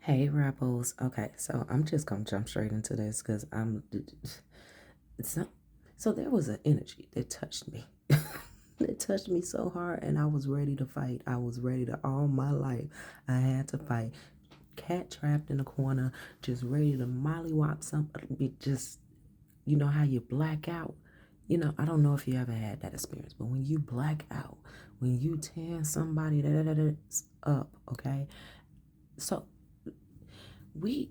Hey, Rebels. Okay, so I'm just gonna jump straight into this because it's not. So there was an energy that touched me. It touched me so hard, and I was ready to fight. I was ready to all my life. I had to fight. Cat trapped in a corner, just ready to mollywop somebody. Just how you black out. I don't know if you ever had that experience, but when you black out, when you tear somebody that's up, okay. So we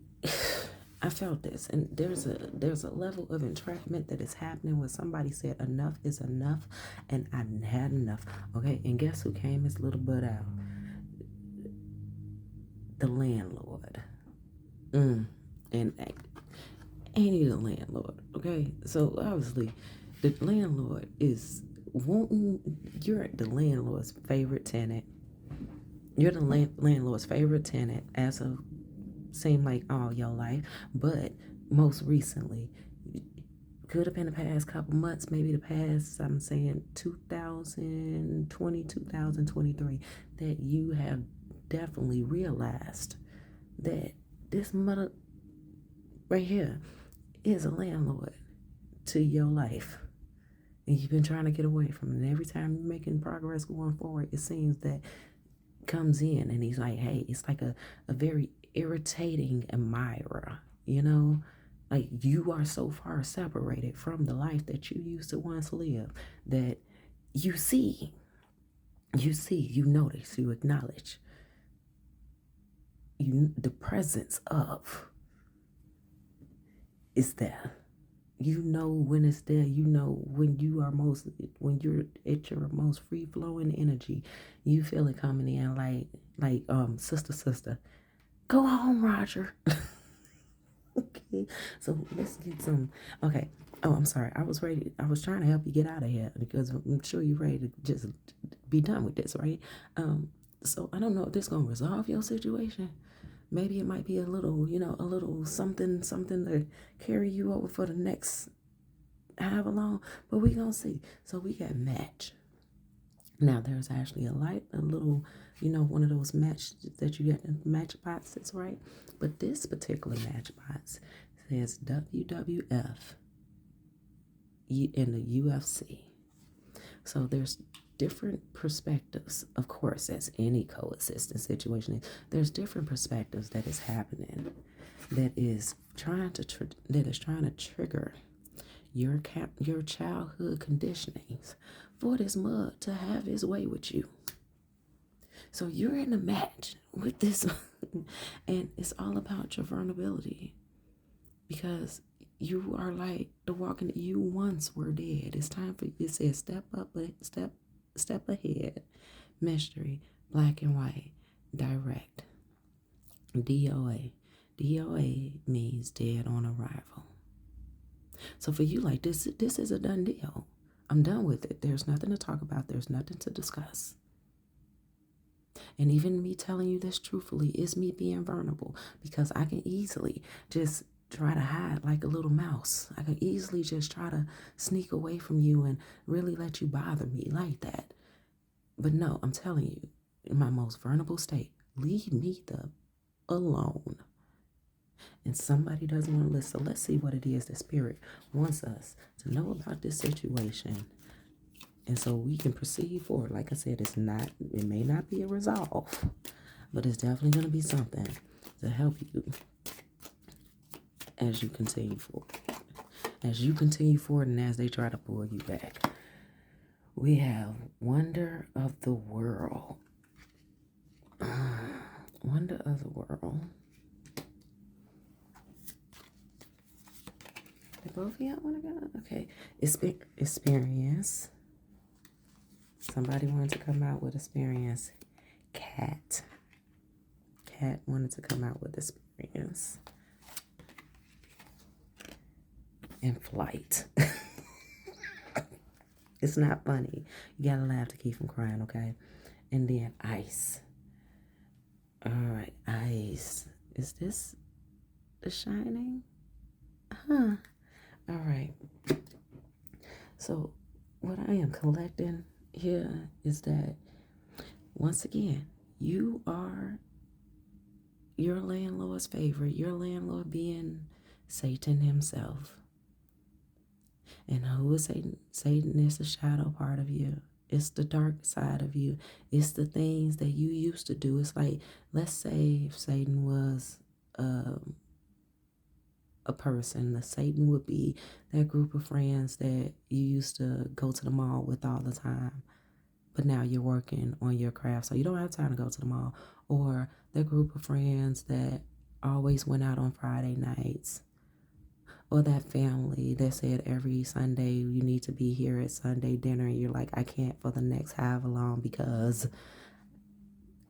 I felt this, and there's a level of entrapment that is happening when somebody said enough is enough, and I had enough. Okay, and guess who came his little butt out? The landlord. And ain't he the landlord? Okay, so obviously the landlord is wanting. You're the landlord's favorite tenant. You're the landlord's favorite tenant as of seem like all your life, but most recently, could have been the past couple months, maybe the past, I'm saying 2020, 2023, that you have definitely realized that this mother right here is a landlord to your life. And you've been trying to get away from it. And every time you're making progress going forward, it seems that comes in and he's like, hey, it's like a very irritating admirer, Like you are so far separated from the life that you used to once live that you see, you notice, you acknowledge the presence of is there. You know when it's there. You know when when you're at your most free flowing energy. You feel it coming in like sister. Go home, Roger. Okay, so let's get some. Okay. Oh, I'm sorry. I was ready. I was trying to help you get out of here because I'm sure you're ready to just be done with this, right? So I don't know if this gonna resolve your situation. Maybe it might be a little something to carry you over for the next however long. But we gonna see. So we got match. Now there's actually a little, one of those match that you get in match boxes, right? But this particular match box says WWF in the UFC. So there's different perspectives, of course, as any coexistence situation is. There's different perspectives that is happening that is trying to trigger your childhood conditionings for this mud to have his way with you. So you're in a match with this, and it's all about your vulnerability because you are like the walking. You once were dead. It's time for you. It says step up, step ahead. Mystery, black and white, direct. DOA. DOA means dead on arrival. So for you, like this is a done deal. I'm done with it. There's nothing to talk about. There's nothing to discuss. And even me telling you this truthfully is me being vulnerable because I can easily just try to hide like a little mouse. I can easily just try to sneak away from you and really let you bother me like that. But no, I'm telling you, in my most vulnerable state, leave me the alone. And somebody doesn't want to listen. So let's see what it is the spirit wants us to know about this situation. And so we can proceed forward. Like I said, it may not be a resolve, but it's definitely going to be something to help you as you continue forward. As you continue forward and as they try to pull you back. We have Wonder of the World. Wonder of the World. Did both of y'all want to go? Okay. Experience. Somebody wanted to come out with experience. Cat wanted to come out with experience. And flight. It's not funny. You gotta laugh to keep from crying, okay? And then ice. All right, ice. Is this The Shining? Huh. All right. So what I am collecting here is that once again, you are your landlord's favorite, your landlord being Satan himself. And who is Satan? Satan is the shadow part of you. It's the dark side of you. It's the things that you used to do. It's like, let's say if Satan was a person, the Satan would be that group of friends that you used to go to the mall with all the time. But now you're working on your craft, so you don't have time to go to the mall. Or that group of friends that always went out on Friday nights. Or that family that said every Sunday you need to be here at Sunday dinner, and you're like, I can't for the next however long because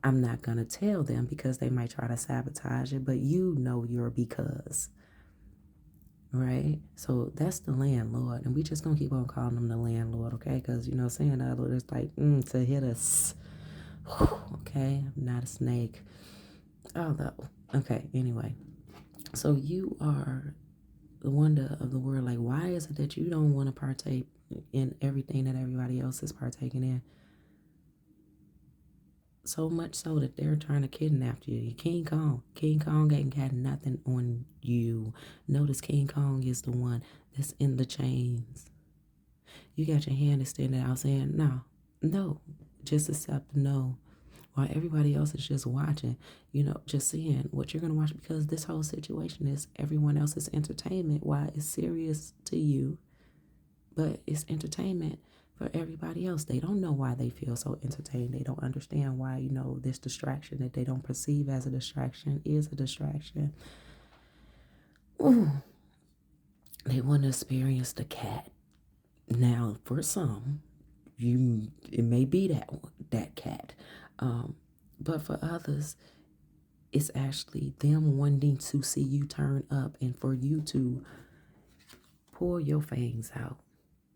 I'm not going to tell them because they might try to sabotage it, but you know your because. Right? So that's the landlord, and we just going to keep on calling them the landlord, okay? Because, saying the other, it's like, to hit us. Okay? I'm not a snake. Although, okay, anyway. So you are the wonder of the world. Like, why is it that you don't want to partake in everything that everybody else is partaking in? So much so that they're trying to kidnap you. King Kong. King Kong ain't got nothing on you. Notice King Kong is the one that's in the chains. You got your hand extended out saying, no. Just accept no. While everybody else is just watching, just seeing what you're going to watch, because this whole situation is everyone else's entertainment. Why it's serious to you, but it's entertainment for everybody else. They don't know why they feel so entertained. They don't understand why, this distraction that they don't perceive as a distraction is a distraction. Ooh, they want to experience the cat. Now, for some, it may be that cat. But for others, it's actually them wanting to see you turn up and for you to pull your fangs out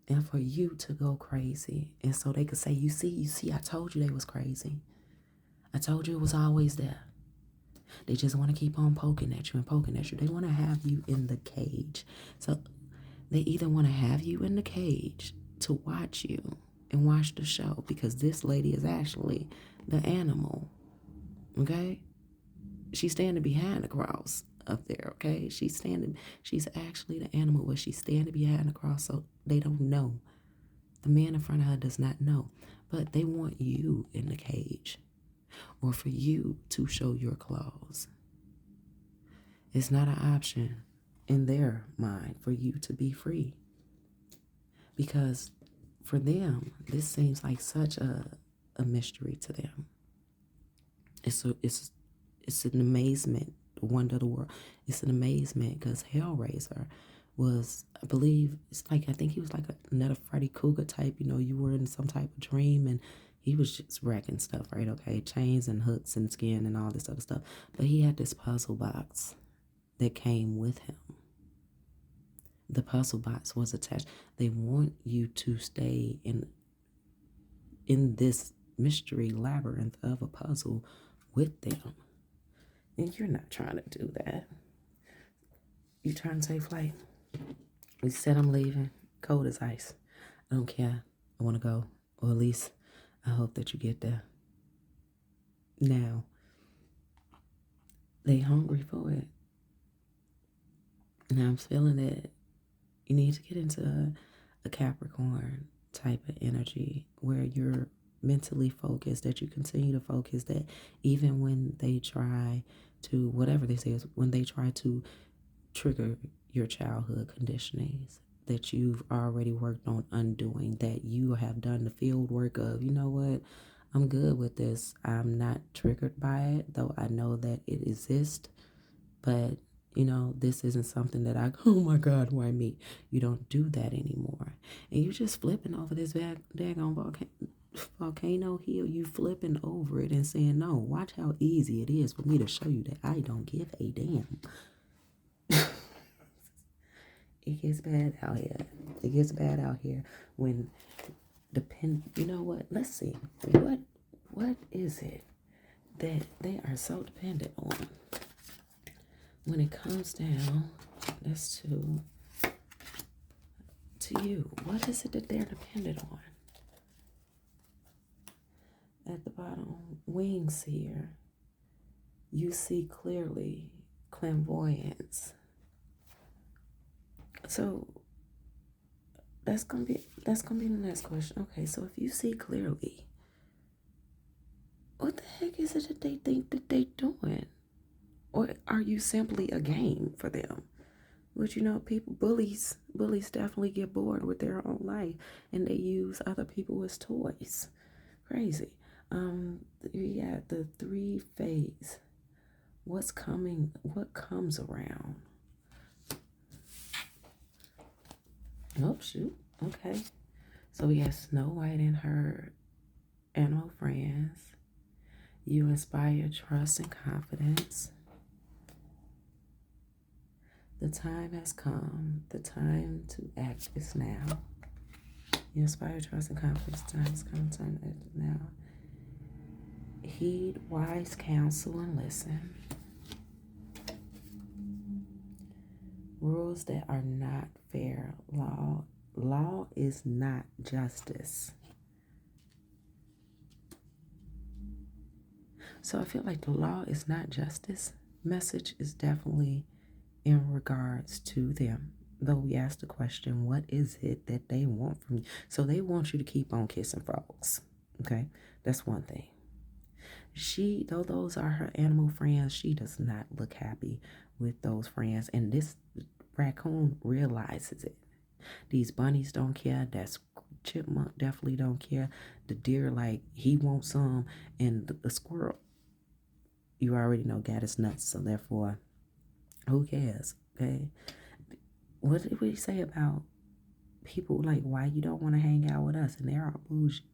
and for you to go crazy. And so they could say, you see, I told you they was crazy. I told you it was always there. They just want to keep on poking at you and poking at you. They want to have you in the cage. So they either want to have you in the cage to watch you and watch the show, because this lady is actually the animal, okay? She's standing behind the cross up there, okay? She's actually the animal, but she's standing behind the cross, so they don't know. The man in front of her does not know, but they want you in the cage or for you to show your claws. It's not an option in their mind for you to be free, because for them, this seems like such a mystery to them. It's an amazement, the wonder of the world. It's an amazement because Hellraiser was, I think he was like another Freddy Krueger type. You were in some type of dream and he was just wrecking stuff, right? Okay, chains and hooks and skin and all this other stuff. But he had this puzzle box that came with him. The puzzle box was attached. They want you to stay in this mystery labyrinth of a puzzle with them. And you're not trying to do that. You're trying to take flight. You said I'm leaving. Cold as ice. I don't care. I want to go. Or at least I hope that you get there. Now, they hungry for it. And I'm feeling that you need to get into a Capricorn type of energy where you're mentally focused, that you continue to focus, that even when they try to, whatever they say is, when they try to trigger your childhood conditionings that you've already worked on undoing, that you have done the field work of, you know what, I'm good with this. I'm not triggered by it, though I know that it exists, but this isn't something that oh my God, why me? You don't do that anymore. And you're just flipping over this daggone volcano hill. You flipping over it and saying, no, watch how easy it is for me to show you that I don't give a damn. It gets bad out here. It gets bad out here when you know what? Let's see. What is it that they are so dependent on? When it comes down, that's to you. What is it that they're dependent on? At the bottom, wings here. You see clearly. Clairvoyance. So that's gonna be the next question. Okay, so if you see clearly, what the heck is it that they think that they doing? Or are you simply a game for them? But people, bullies definitely get bored with their own life and they use other people as toys. Crazy. We got the 3 phase. What's coming? What comes around? Oh, shoot. Okay. So we got Snow White and her animal friends. You inspire trust and confidence. The time has come. The time to act is now. You inspire trust and confidence. The time has come. The time to act is now. Heed wise counsel and listen. Rules that are not fair. Law is not justice. So I feel like the law is not justice. Message is definitely in regards to them. Though we asked the question, what is it that they want from you? So they want you to keep on kissing frogs. Okay, that's one thing. Though those are her animal friends, she does not look happy with those friends. And this raccoon realizes it. These bunnies don't care. That chipmunk definitely don't care. The deer, like, he wants some. And the squirrel, you already know, got his nuts. So therefore, who cares? Okay. What did we say about people, like, why you don't want to hang out with us? And they're all bougie.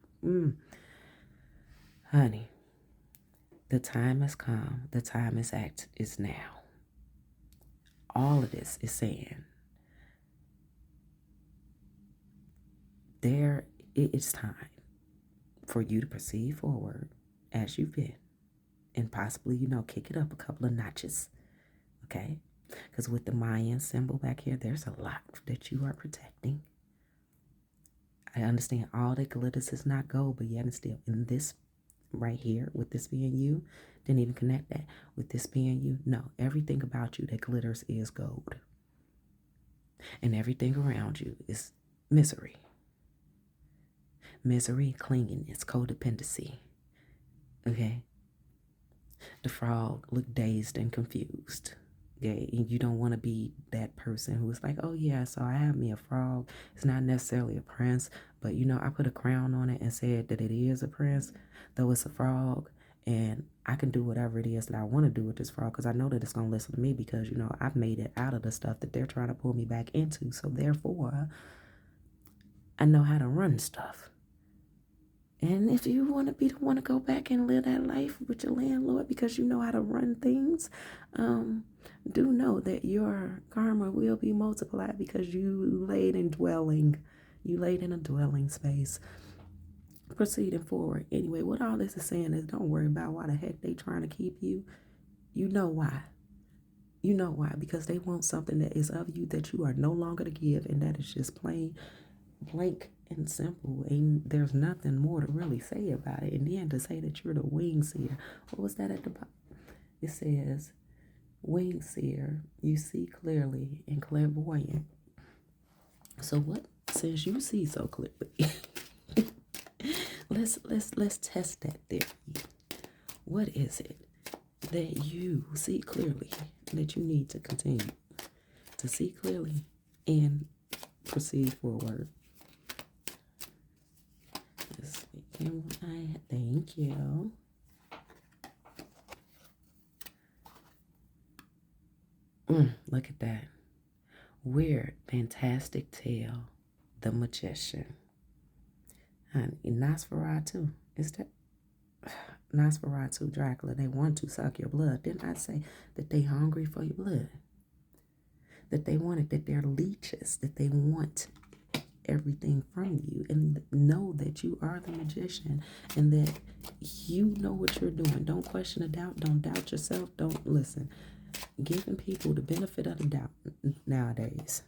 Honey, the time has come. The time is now. All of this is saying it's time for you to proceed forward as you've been and possibly, kick it up a couple of notches. Okay? Because with the Mayan symbol back here, there's a lot that you are protecting. I understand all that glitters is not gold, but yet and still, in this right here, with this being you, didn't even connect that. With this being you, no, everything about you that glitters is gold. And everything around you is misery. Misery, clinginess, codependency. Okay? The frog looked dazed and confused. Okay? And you don't want to be that person who is like, oh yeah, so I have me a frog. It's not necessarily a prince, but I put a crown on it and said that it is a prince, though it's a frog. And I can do whatever it is that I want to do with this frog because I know that it's going to listen to me because, I've made it out of the stuff that they're trying to pull me back into. So therefore, I know how to run stuff. And if you want to be the one to go back and live that life with your landlord because you know how to run things, do know that your karma will be multiplied because you laid in a dwelling space. Proceeding forward. Anyway, what all this is saying is don't worry about why the heck they trying to keep you. You know why. You know why. Because they want something that is of you that you are no longer to give, and that is just plain blank and simple. And there's nothing more to really say about it. And then to say that you're the wing seer. What was that at the bottom? It says, wing seer, you see clearly and clairvoyant. So what, since you see so clearly, let's test that theory. What is it that you see clearly that you need to continue to see clearly and proceed forward? Let's see. Thank you. Look at that. Weird, fantastic tale. The Magician. And Nosferatu. Is that Nosferatu, Dracula? They want to suck your blood. Didn't I say that they hungry for your blood? That they want it, that they're leeches, that they want everything from you, and know that you are the magician and that you know what you're doing. Don't question a doubt. Don't doubt yourself. Don't listen. Giving people the benefit of the doubt nowadays.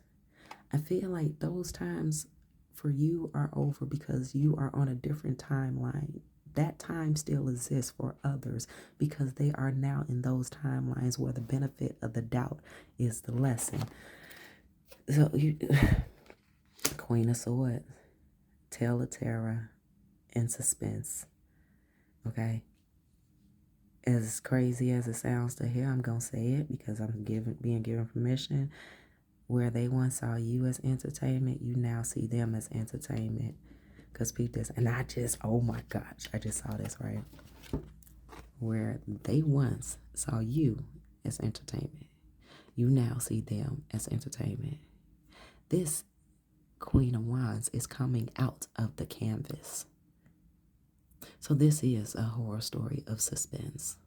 I feel like those times for you are over because you are on a different timeline that time still exists for others because they are now in those timelines where the benefit of the doubt is the lesson. So you Queen of Swords, Tale of Terror, and Suspense. Okay? As crazy as it sounds to hear, I'm gonna say it because I'm being given permission. Where they once saw you as entertainment, you now see them as entertainment. Because peep this, and oh my gosh, I just saw this, right? Where they once saw you as entertainment, you now see them as entertainment. This Queen of Wands is coming out of the canvas. So this is a horror story of suspense.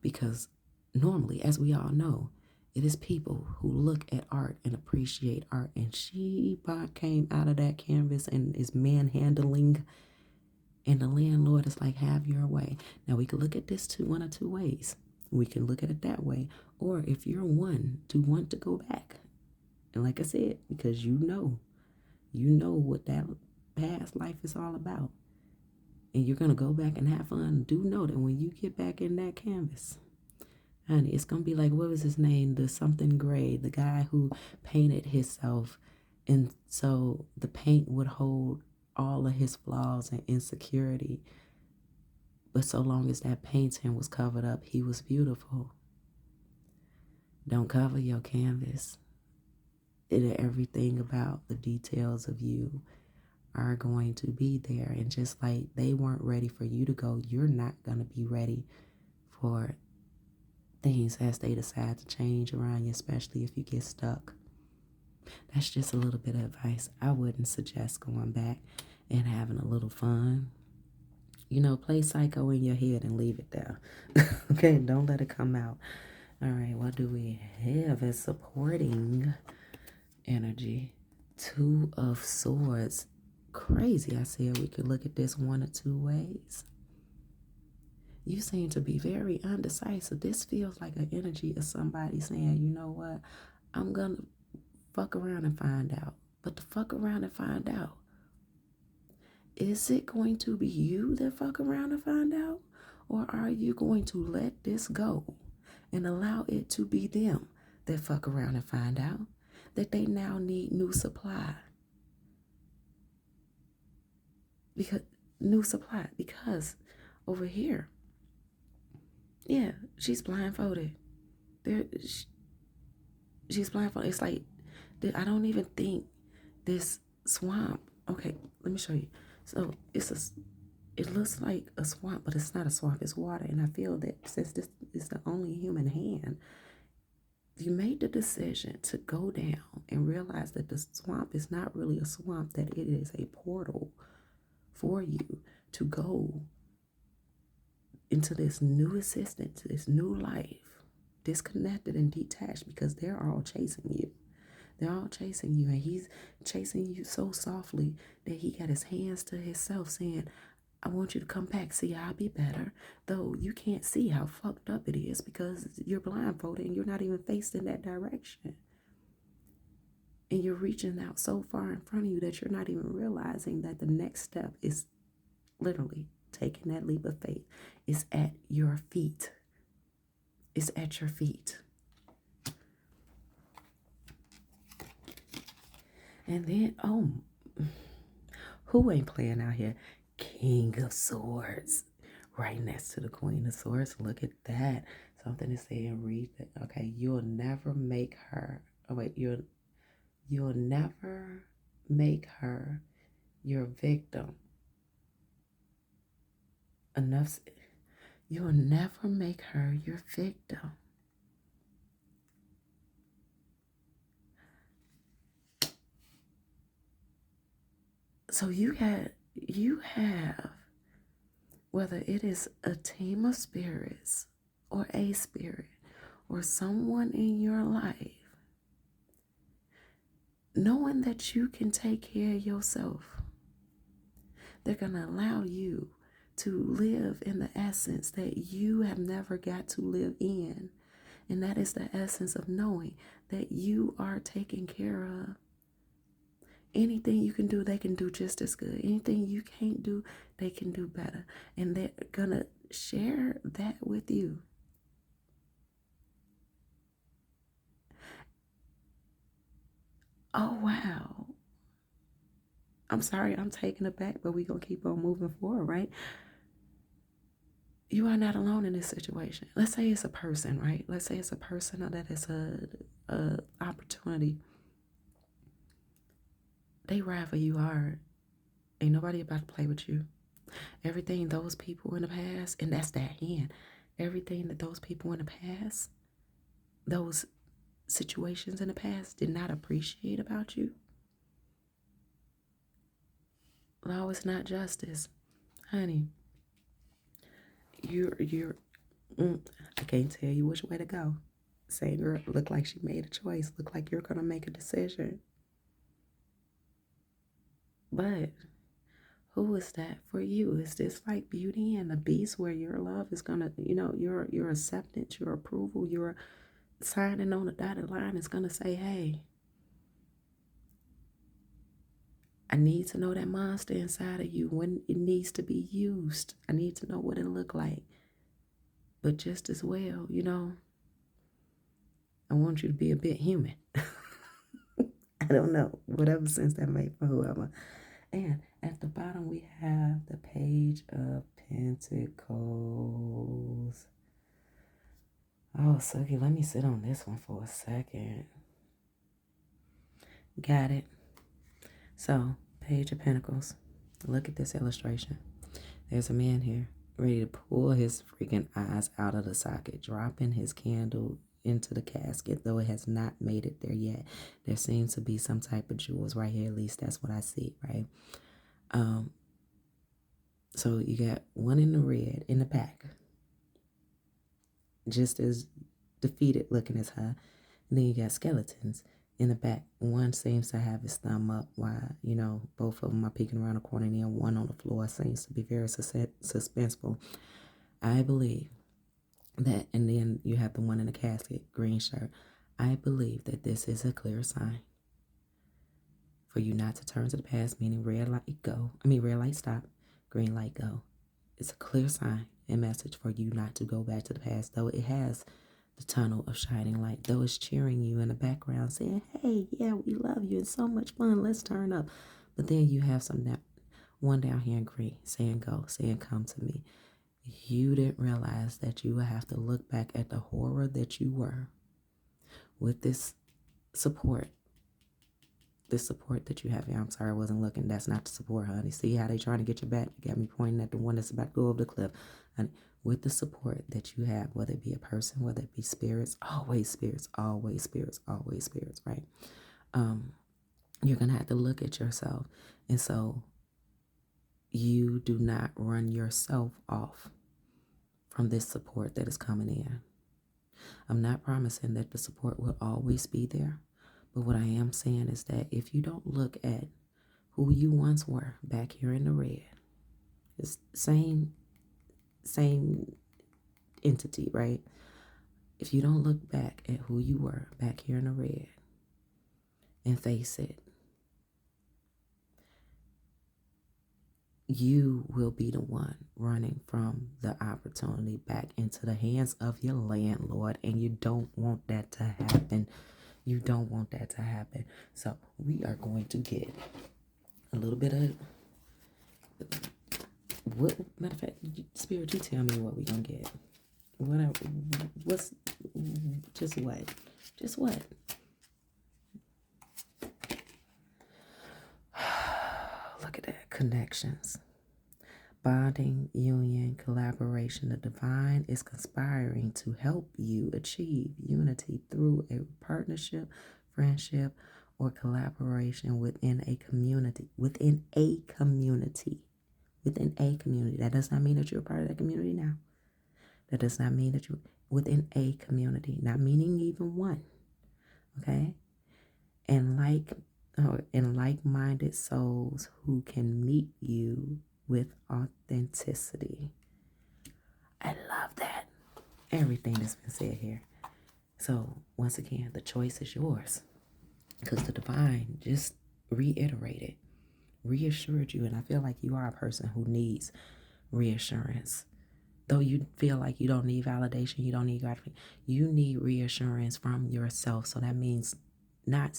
Because normally, as we all know, it is people who look at art and appreciate art. And she came out of that canvas and is manhandling. And the landlord is like, have your way. Now, we can look at this one of two ways. We can look at it that way. Or if you're one to want to go back. And like I said, because you know what that past life is all about. And you're going to go back and have fun. Do know that when you get back in that canvas, honey, it's going to be like, what was his name? The something gray, the guy who painted himself. And so the paint would hold all of his flaws and insecurity. But so long as that painting was covered up, he was beautiful. Don't cover your canvas. Everything about the details of you are going to be there. And just like they weren't ready for you to go, you're not going to be ready for things as they decide to change around you, especially if you get stuck. That's just a little bit of advice. I wouldn't suggest going back and having a little fun. Play psycho in your head and leave it there. Okay, don't let it come out. All right, what do we have as supporting energy? Two of Swords. Crazy. I said we could look at this one or two ways. You seem to be very undecisive. This feels like an energy of somebody saying, you know what, I'm going to fuck around and find out. But to fuck around and find out, is it going to be you that fuck around and find out? Or are you going to let this go and allow it to be them that fuck around and find out that they now need new supply? Because over here, yeah, she's blindfolded. She's blindfolded. It's like, I don't even think this swamp. Okay, let me show you. So it looks like a swamp, but it's not a swamp. It's water. And I feel that since this is the only human hand, you made the decision to go down and realize that the swamp is not really a swamp, that it is a portal for you to go into this new existence, this new life, disconnected and detached, because they're all chasing you. They're all chasing you, and he's chasing you so softly that he got his hands to himself saying, I want you to come back. See, I'll be better. Though you can't see how fucked up it is because you're blindfolded and you're not even faced in that direction. And you're reaching out so far in front of you that you're not even realizing that the next step is literally taking that leap of faith. It's at your feet. It's at your feet. And then, who ain't playing out here? King of Swords. Right next to the Queen of Swords. Look at that. Something is saying, read that. Okay, you'll never make her. Oh, wait, you'll never make her your victim. Enough. You'll never make her your victim. So you have, whether it is a team of spirits or a spirit or someone in your life, knowing that you can take care of yourself, they're going to allow you to live in the essence that you have never got to live in. And that is the essence of knowing that you are taken care of. Anything you can do, they can do just as good. Anything you can't do, they can do better. And they're going to share that with you. Oh, wow. I'm sorry, I'm taken aback, but we're going to keep on moving forward, right? You are not alone in this situation. Let's say it's a person, right? Let's say it's a person that is a opportunity. They ride for you hard. Ain't nobody about to play with you. Everything those people in the past, and that's that hand. Everything that those people in the past, those situations in the past did not appreciate about you. Law is not justice. Honey, you're I can't tell you which way to go. Same girl look like she made a choice. Look like you're gonna make a decision. But who is that for you? Is this like Beauty and the Beast where your love is gonna, your acceptance, your approval, your signing on the dotted line is gonna say, hey, I need to know that monster inside of you when it needs to be used. I need to know what it look like. But just as well, I want you to be a bit human. I don't know, whatever sense that made for whoever. And at the bottom, we have the Page of Pentacles. Oh, Suki, let me sit on this one for a second. Got it. So, Page of Pentacles. Look at this illustration. There's a man here ready to pull his freaking eyes out of the socket, dropping his candle into the casket, though it has not made it there yet. There seems to be some type of jewels right here. At least that's what I see, right? So you got one in the red in the back, just as defeated looking as her. And then you got skeletons in the back. One seems to have his thumb up while, both of them are peeking around the corner, and then one on the floor seems to be very suspenseful. I believe that, and then you have the one in the casket, green shirt. I believe that this is a clear sign for you not to turn to the past, meaning red light stop, green light go. It's a clear sign and message for you not to go back to the past, though it has the tunnel of shining light, though it's cheering you in the background saying, hey, yeah, we love you, it's so much fun, let's turn up. But then you have one down here in green saying go, saying come to me. You didn't realize that you would have to look back at the horror that you were with this support that you have here. I'm sorry, I wasn't looking. That's not the support, honey. See how they trying to get you back? You got me pointing at the one that's about to go over the cliff. Honey, with the support that you have, whether it be a person, whether it be spirits, always spirits, always spirits, always spirits, right? You're going to have to look at yourself. And so you do not run yourself off from this support that is coming in. I'm not promising that the support will always be there. But what I am saying is that if you don't look at who you once were back here in the red, it's same entity, right? If you don't look back at who you were back here in the red and face it, you will be the one running from the opportunity back into the hands of your landlord, and you don't want that to happen. You don't want that to happen. So we are going to get a little bit of what, matter of fact, Spirit, you tell me what we're gonna get. What's just what? Just what? Look at that. Connections. Bonding, union, collaboration. The divine is conspiring to help you achieve unity through a partnership, friendship, or collaboration within a community. Within a community. Within a community. That does not mean that you're a part of that community now. That does not mean that you're within a community. Not meaning even one. Okay? And like-minded souls who can meet you with authenticity. I love that. Everything that's been said here. So once again, the choice is yours. Because the divine just reiterated, reassured you. And I feel like you are a person who needs reassurance. Though you feel like you don't need validation, you don't need gratification, you need reassurance from yourself. So that means not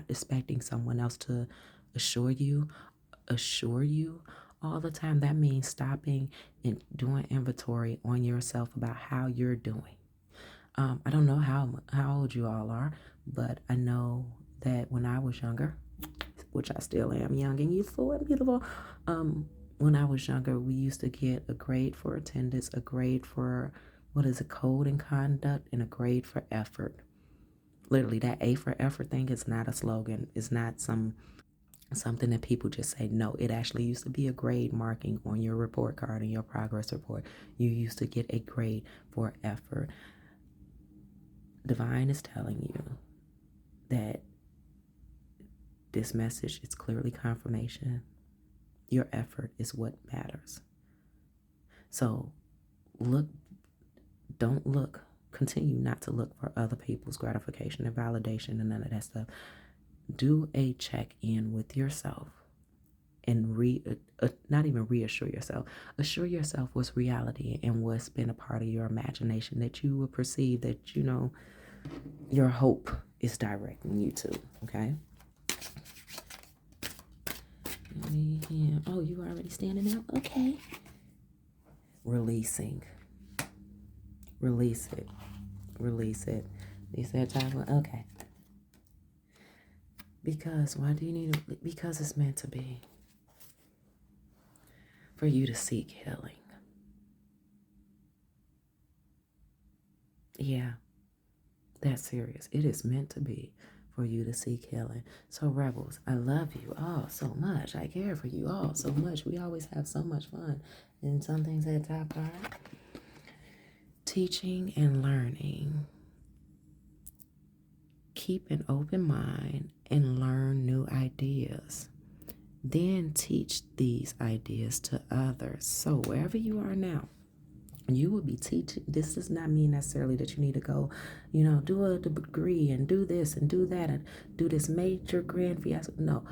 expecting someone else to assure you all the time. That means stopping and doing inventory on yourself about how you're doing. I don't know how old you all are, but I know that when I was younger, which I still am young and youthful and beautiful, when I was younger, we used to get a grade for attendance, a grade for code and conduct, and a grade for effort. Literally, that A for effort thing is not a slogan. It's not something that people just say. No, it actually used to be a grade marking on your report card and your progress report. You used to get a grade for effort. Divine is telling you that this message is clearly confirmation. Your effort is what matters. So continue not to look for other people's gratification and validation and none of that stuff. Do a check-in with yourself and not even reassure yourself. Assure yourself what's reality and what's been a part of your imagination that you will perceive that, your hope is directing you to, okay? Oh, you already standing out? Okay. Releasing. Release it. Release it. You said time? Okay. Because why do you need it? Because it's meant to be. For you to seek healing. Yeah. That's serious. It is meant to be for you to seek healing. So rebels, I love you all so much. I care for you all so much. We always have so much fun. And some things at top are teaching and learning. Keep an open mind and learn new ideas. Then teach these ideas to others. So wherever you are now, you will be teaching. This does not mean necessarily that you need to go, do a degree and do this and do that and do this major grand fiasco. No.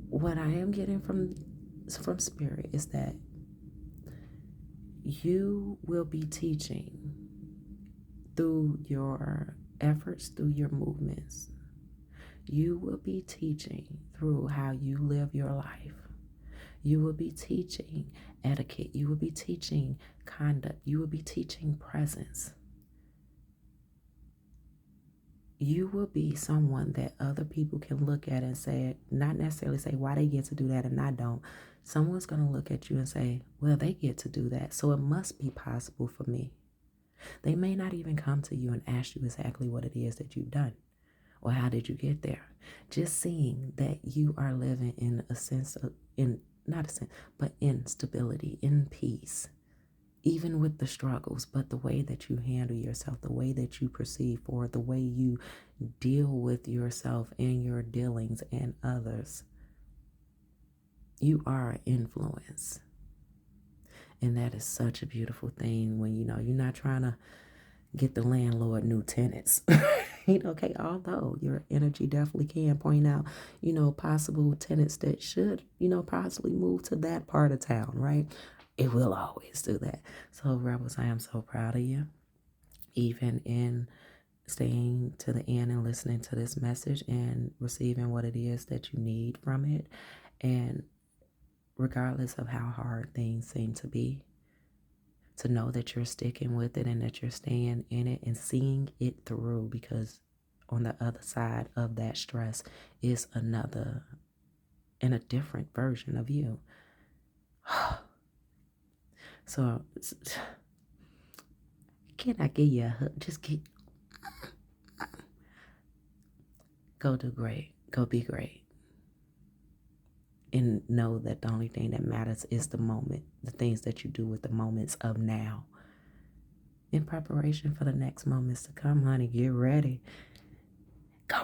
What I am getting from Spirit is that you will be teaching through your efforts, through your movements. You will be teaching through how you live your life. You will be teaching etiquette. You will be teaching conduct. You will be teaching presence. You will be someone that other people can look at and say, not necessarily say why they get to do that and I don't. Someone's going to look at you and say, well, they get to do that, so it must be possible for me. They may not even come to you and ask you exactly what it is that you've done or how did you get there. Just seeing that you are living in a sense of, not a sense, but in stability, in peace, even with the struggles, but the way that you handle yourself, the way that you perceive forward, the way you deal with yourself and your dealings and others. You are an influence. And that is such a beautiful thing when you're not trying to get the landlord new tenants. Okay, although your energy definitely can point out, possible tenants that should, possibly move to that part of town, right? It will always do that. So, rebels, I am so proud of you. Even in staying to the end and listening to this message and receiving what it is that you need from it. And regardless of how hard things seem to be, to know that you're sticking with it and that you're staying in it and seeing it through, because on the other side of that stress is another and a different version of you. So can I give you a hug? Just go do great. Go be great. And know that the only thing that matters is the moment, the things that you do with the moments of now. In preparation for the next moments to come, honey, get ready. Go,